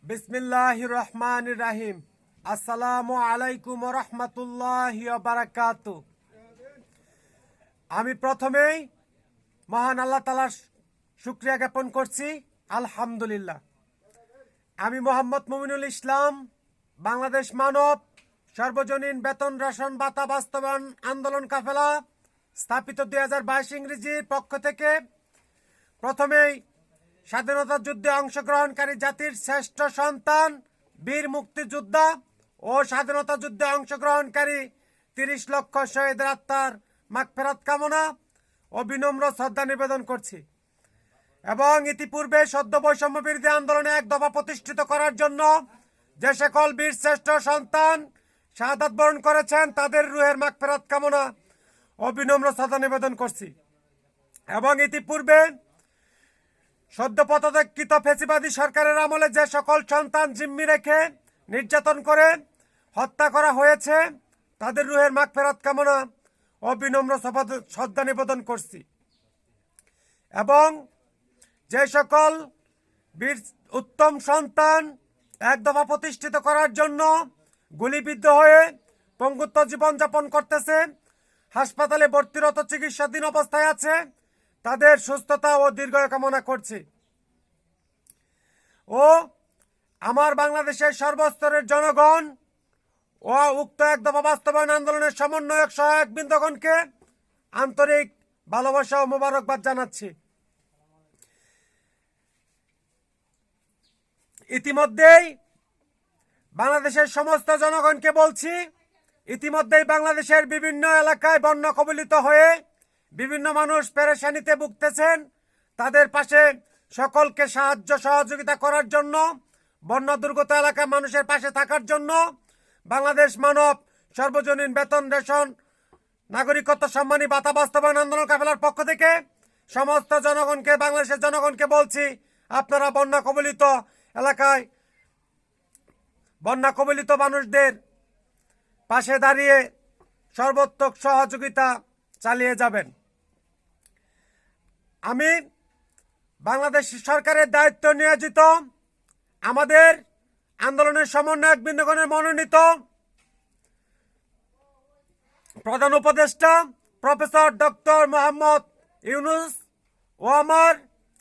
বিসমিল্লাহির রহমানির রহিম। আসসালামু আলাইকুম ওয়া রাহমাতুল্লাহি ওয়া বারাকাতুহু। আমি প্রথমেই মহান আল্লাহ তাআলার শুকরিয়া জ্ঞাপন করছি, আলহামদুলিল্লাহ। আমি মোহাম্মদ মুমিনুল ইসলাম, বাংলাদেশ মানব সর্বজনীন বেতন রেশন ভাতা বাস্তবায়ন আন্দোলন কাফেলা স্থাপিত 2022 ইংরেজির পক্ষ থেকে প্রথমেই স্বাধীনতা যুদ্ধে অংশগ্রহণকারী জাতির শ্রেষ্ঠ সন্তান বীর মুক্তিযোদ্ধা ও স্বাধীনতা যুদ্ধে অংশগ্রহণকারী 30 লক্ষ শহীদের আত্মার মাগফিরাত কামনা ও বিনম্র শ্রদ্ধা নিবেদন করছি এবং ইতিপূর্বে সদ্য বৈষম্য বিরোধী আন্দোলনে এক দফা প্রতিষ্ঠিত করার জন্য যে সকল বীর শ্রেষ্ঠ সন্তান শাহাদাত বরণ করেছেন তাদের রুহের মাগফিরাত কামনা ও বিনম্র শ্রদ্ধা নিবেদন করছি এবং ইতিপূর্বে সদ্য পদত্যাগকৃত ফ্যাসিবাদী সরকারের আমলে যে সকল সন্তান জিম্মি রেখে নির্যাতন করে হত্যা করা হয়েছে তাদের রুহের মাগফিরাত কামনা ও বিনম্র শ্রদ্ধা নিবেদন করছি এবং যে সকল বীর উত্তম সন্তান এক দফা প্রতিষ্ঠিত করার জন্য গুলিবিদ্ধ হয়ে পঙ্গুত্ব জীবনযাপন করতেছে, হাসপাতালে ভর্তিরত চিকিৎসাধীন অবস্থায় আছে, তাদের সুস্থতা ও দীর্ঘায়ু কামনা করছি ও আমার বাংলাদেশের সর্বস্তরের জনগণ ও উক্ত এক দফা বাস্তবায়ন আন্দোলনের সমন্বয়ক সহায়ক বৃন্দগণকে আন্তরিক ভালোবাসা ও মোবারকবাদ জানাচ্ছি। ইতিমধ্যেই বাংলাদেশের সমস্ত জনগণকে বলছি, ইতিমধ্যেই বাংলাদেশের বিভিন্ন এলাকায় বন্যা কবলিত হয়ে বিভিন্ন মানুষ পেরেশানিতে ভুগতেছেন, তাদের পাশে সকলকে সাহায্য সহযোগিতা করার জন্য, বন্যা দুর্গত এলাকার মানুষের পাশে থাকার জন্য বাংলাদেশ মানব সর্বজনীন বেতন রেশন নাগরিকত্ব সম্মানী ভাতা বাস্তবায়ন আন্দোলন কাফেলার পক্ষ থেকে সমস্ত জনগণকে, বাংলাদেশের জনগণকে বলছি, আপনারা বন্যা কবলিত এলাকায় বন্যা কবলিত মানুষদের পাশে দাঁড়িয়ে সর্বোত্তক সহযোগিতা চালিয়ে যাবেন। আমি বাংলাদেশ সরকারের দায়িত্ব নিয়োজিত আমাদের আন্দোলনের সমন্বয়ক বৃন্দগণের মনোনীত প্রধান উপদেষ্টা প্রফেসর ডক্টর মোহাম্মদ ইউনূস ও আমার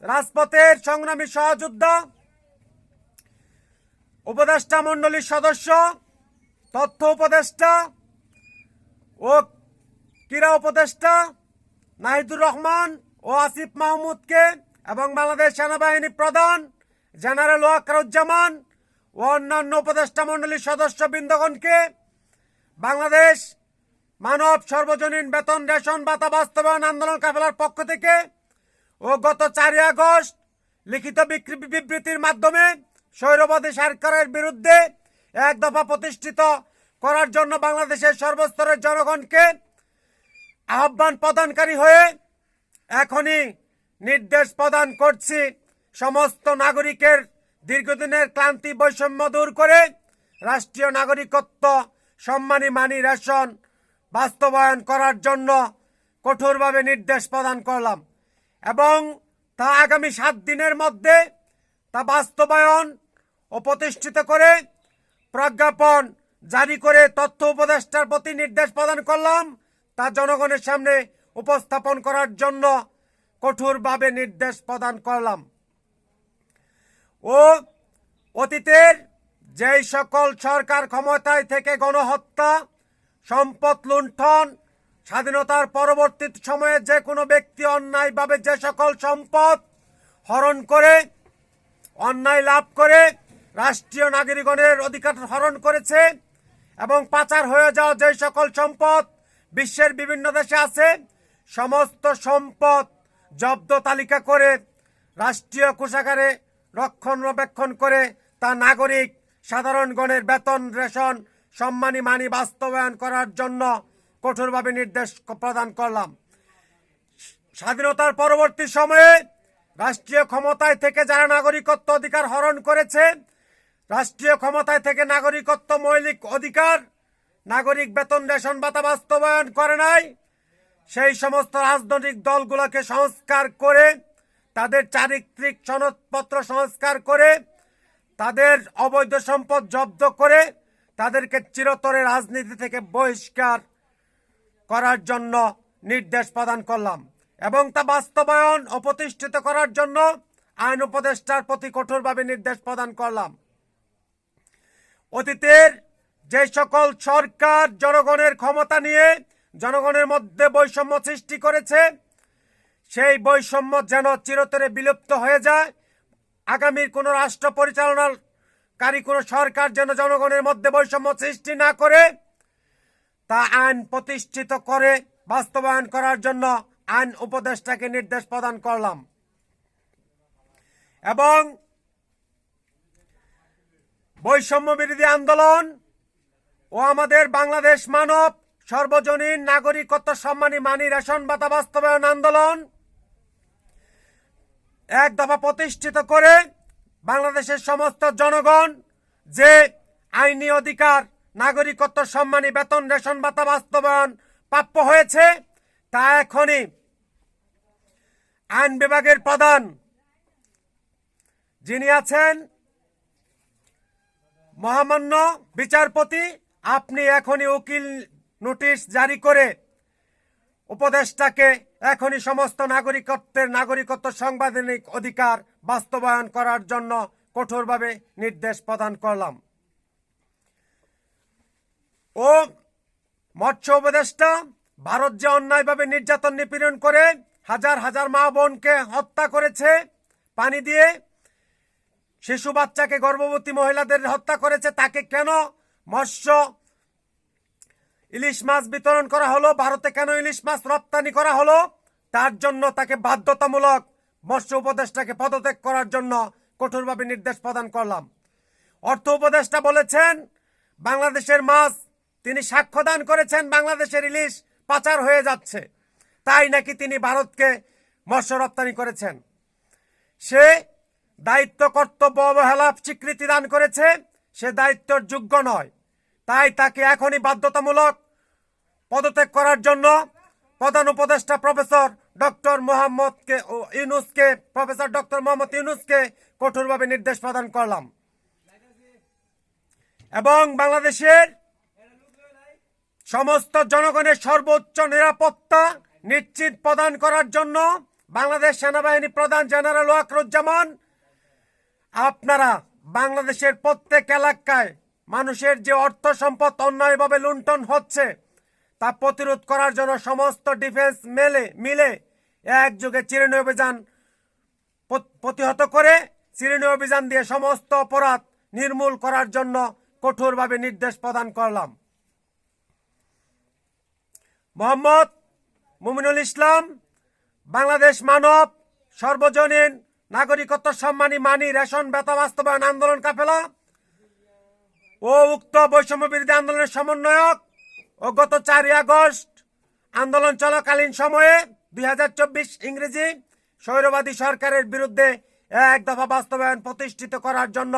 রাজপথের সংগ্রামী সহযোদ্ধা উপদেষ্টা মণ্ডলীর সদস্য, তথ্য উপদেষ্টা ও ক্রীড়া উপদেষ্টা নাহিদুর রহমান ও আসিফ মাহমুদকে এবং বাংলাদেশ সেনাবাহিনী প্রধান জেনারেল ওয়াকারুজ্জামান ও অন্যান্য উপদেষ্টা মণ্ডলীর সদস্য বৃন্দগণকে বাংলাদেশ মানব সর্বজনীন বেতন রেশন ভাতা বাস্তবায়ন আন্দোলন কাফেলার পক্ষ থেকে ও গত 4 আগস্ট লিখিত বিবৃতির মাধ্যমে স্বৈরবাদী সরকারের বিরুদ্ধে এক দফা প্রতিষ্ঠিত করার জন্য বাংলাদেশের সর্বস্তরের জনগণকে আহ্বান প্রদানকারী হয়ে এখনই নির্দেশ প্রদান করছি, সমস্ত নাগরিকের দীর্ঘদিনের ক্লান্তি বৈষম্য দূর করে রাষ্ট্রীয় নাগরিকত্ব সম্মানী মানি রেশন বাস্তবায়ন করার জন্য কঠোরভাবে নির্দেশ প্রদান করলাম এবং তা আগামী 7 দিনের মধ্যে তা বাস্তবায়ন ও প্রতিষ্ঠিত করে প্রজ্ঞাপন জারি করে তথ্য উপদেষ্টার প্রতি নির্দেশ প্রদান করলাম, তা জনগণের সামনে উপস্থাপন করার জন্য কঠোরভাবে নির্দেশ প্রদান করলাম ও অতীতের যেই সকল সরকার ক্ষমতায় থেকে গণহত্যা, সম্পদ লুণ্ঠন, স্বাধীনতার পরবর্তী সময়ে যে কোনো ব্যক্তি অন্যায়ভাবে যে সকল সম্পদ হরণ করে, অন্যায় লাভ করে রাষ্ট্রীয় নাগরিকগণের অধিকার হরণ করেছে এবং পাচার হয়ে যাওয়া যে সকল সম্পদ বিশ্বের বিভিন্ন দেশে আছে, সমস্ত সম্পদ জব্দ তালিকা করে রাষ্ট্রীয় কোষাগারে রক্ষণাবেক্ষণ করে তা নাগরিক সাধারণগণের বেতন রেশন সম্মানী মানি বাস্তবায়ন করার জন্য কঠোরভাবে নির্দেশ প্রদান করলাম। স্বাধীনতার পরবর্তী সময়ে রাষ্ট্রীয় ক্ষমতায় থেকে যারা নাগরিকত্ব অধিকার হরণ করেছে, রাষ্ট্রীয় ক্ষমতায় থেকে নাগরিকত্ব মৌলিক অধিকার, নাগরিক বেতন রেশন ভাতা বাস্তবায়ন করে নাই, সেই সমস্ত রাজনৈতিক দলগুলোকে সংস্কার করে তাদের চারিত্রিক সনদপত্র সংস্কার করে তাদের অবৈধ সম্পদ জব্দ করে তাদেরকে চিরতরে রাজনীতি থেকে বহিষ্কার করার জন্য নির্দেশ প্রদান করলাম এবং তা বাস্তবায়ন ও প্রতিষ্ঠিত করার জন্য আইন উপদেষ্টার প্রতি কঠোরভাবে নির্দেশ প্রদান করলাম। অতীতের যে সকল সরকার জনগণের ক্ষমতা নিয়ে জনগণের মধ্যে বৈষম্য সৃষ্টি করেছে, সেই বৈষম্য যেন চিরতরে বিলুপ্ত হয়ে যায়। আগামীর কোনো রাষ্ট্র পরিচালনাকারী কোনো সরকার যেন জনগণের মধ্যে বৈষম্য সৃষ্টি না করে তা আইন প্রতিষ্ঠিত করে বাস্তবায়ন করার জন্য আইন উপদেষ্টাকে নির্দেশ প্রদান করলাম এবং বৈষম্য বিরোধী আন্দোলন ও আমাদের বাংলাদেশ মানব সর্বজনীন নাগরিকত্ব সম্মানী মানি রেশন ভাতা বাস্তবায়ন আন্দোলন এক দফা প্রতিষ্ঠিত করে বাংলাদেশের সমস্ত জনগণ যে আইনি অধিকার নাগরিকত্ব সম্মানী বেতন রেশন ভাতা বাস্তবায়ন প্রাপ্য হয়েছে তা এখনই আইন বিভাগের প্রধান যিনি আছেন মহামান্য বিচারপতি, আপনি এখনই উকিল নোটিশ জারি করে উপদেষ্টাকে এখনই সমস্ত নাগরিকত্ব সাংবিধানিক অধিকার বাস্তবায়ন করার জন্য কঠোরভাবে নির্দেশ প্রদান করলাম। ও মৎস্য উপদেষ্টা, ভারত যে অন্যায়ভাবে নির্যাতন নিপীড়ন করে হাজার হাজার মা বোনকে হত্যা করেছে পানি দিয়ে, শিশু বাচ্চাকে গর্ভবতী মহিলাদের হত্যা করেছে, তাকে কেন ইলিশ মাছ বিতরণ করা হলো, ভারতে কেন ইলিশ মাছ রপ্তানি করা হলো, তার জন্য তাকে বাধ্যতামূলক মৎস্য উপদেষ্টাকে পদত্যাগ করার জন্য কঠোরভাবে নির্দেশ প্রদান করলাম। অর্থ উপদেষ্টা বলেছেন বাংলাদেশের মাছ, তিনি সাক্ষ্যদান করেছেন বাংলাদেশের ইলিশ পাচার হয়ে যাচ্ছে, তাই নাকি তিনি ভারতকে মৎস্য রপ্তানি করেছেন। সে দায়িত্ব কর্তব্য অবহেলা স্বীকৃতি দান করেছে, সে দায়িত্বের যোগ্য নয়, তাই তাকে এখনই বাধ্যতামূলক পদত্যাগ করার জন্য প্রধান উপদেষ্টা প্রফেসর ডক্টর মোহাম্মদ ইউনূসকে কঠোরভাবে নির্দেশ প্রদান করলাম এবং বাংলাদেশের সমস্ত জনগণের সর্বোচ্চ নিরাপত্তা নিশ্চিত প্রদান করার জন্য বাংলাদেশ সেনাবাহিনী প্রধান জেনারেল ওয়াকারুজ্জামান, আপনারা বাংলাদেশের প্রত্যেক এলাকায় মানুষের যে অর্থ সম্পদ অন্যায়ভাবে লুণ্ঠন হচ্ছে তা প্রতিরোধ করার জন্য সমস্ত ডিফেন্স মিলে একযোগে চিরুনি অভিযান প্রতিহত করে চিরুনি অভিযান দিয়ে সমস্ত অপরাধ নির্মূল করার জন্য কঠোরভাবে নির্দেশ প্রদান করলাম। মোহাম্মদ মুমিনুল ইসলাম, বাংলাদেশ মানব সর্বজনীন নাগরিকত্ব সম্মানী মানি রেশন ভাতা বাস্তবায়ন আন্দোলন কাফেলা ও উক্ত বৈষম্য বিরোধী আন্দোলনের সমন্বয়ক ও গত 4 আগস্ট আন্দোলন চলাকালীন সময়ে 2024 ইংরেজি স্বৈরবাদী সরকারের বিরুদ্ধে এক দফা বাস্তবায়ন প্রতিষ্ঠিত করার জন্য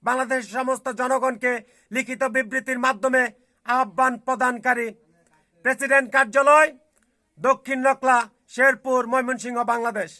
বাংলাদেশের সমস্ত জনগণকে লিখিত বিবৃতির মাধ্যমে আহ্বান প্রদানকারী প্রেসিডেন্ট কার্যালয়, দক্ষিণ নকলা, শেরপুর, ময়মনসিংহ, বাংলাদেশ।